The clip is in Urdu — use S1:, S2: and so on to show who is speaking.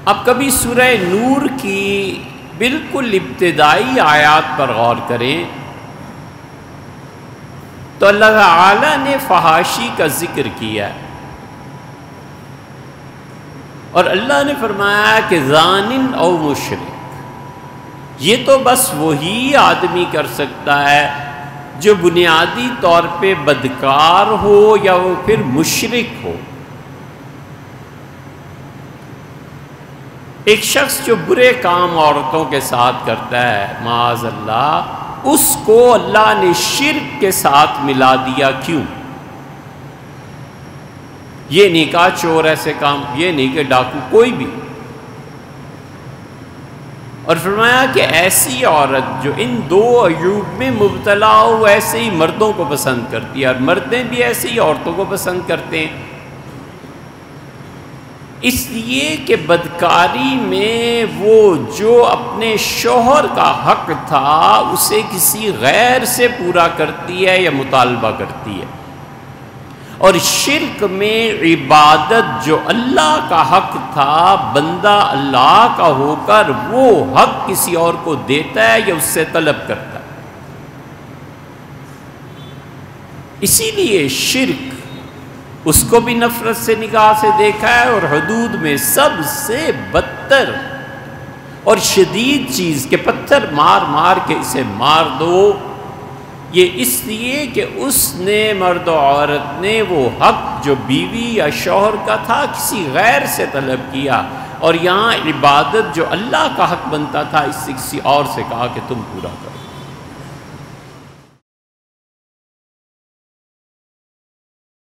S1: اب کبھی سورہ نور کی بالکل ابتدائی آیات پر غور کریں تو اللہ تعالیٰ نے فحاشی کا ذکر کیا اور اللہ نے فرمایا کہ زانن او مشرک، یہ تو بس وہی آدمی کر سکتا ہے جو بنیادی طور پہ بدکار ہو یا وہ پھر مشرک ہو۔ ایک شخص جو برے کام عورتوں کے ساتھ کرتا ہے معاذ اللہ، اس کو اللہ نے شرک کے ساتھ ملا دیا۔ کیوں؟ یہ نہیں کہا چور ایسے کام، یہ نہیں کہ ڈاکو، کوئی بھی، اور فرمایا کہ ایسی عورت جو ان دو عیوب میں مبتلا ہو ایسے ہی مردوں کو پسند کرتی ہے، اور مردیں بھی ایسے ہی عورتوں کو پسند کرتے ہیں، اس لیے کہ بدکاری میں وہ جو اپنے شوہر کا حق تھا اسے کسی غیر سے پورا کرتی ہے یا مطالبہ کرتی ہے، اور شرک میں عبادت جو اللہ کا حق تھا بندہ اللہ کا ہو کر وہ حق کسی اور کو دیتا ہے یا اس سے طلب کرتا ہے۔ اسی لیے شرک اس کو بھی نفرت سے نگاہ سے دیکھا ہے، اور حدود میں سب سے بدتر اور شدید چیز کہ پتھر مار مار کے اسے مار دو، یہ اس لیے کہ اس نے مرد و عورت نے وہ حق جو بیوی یا شوہر کا تھا کسی غیر سے طلب کیا، اور یہاں عبادت جو اللہ کا حق بنتا تھا اس سے کسی اور سے کہا کہ تم پورا کرو۔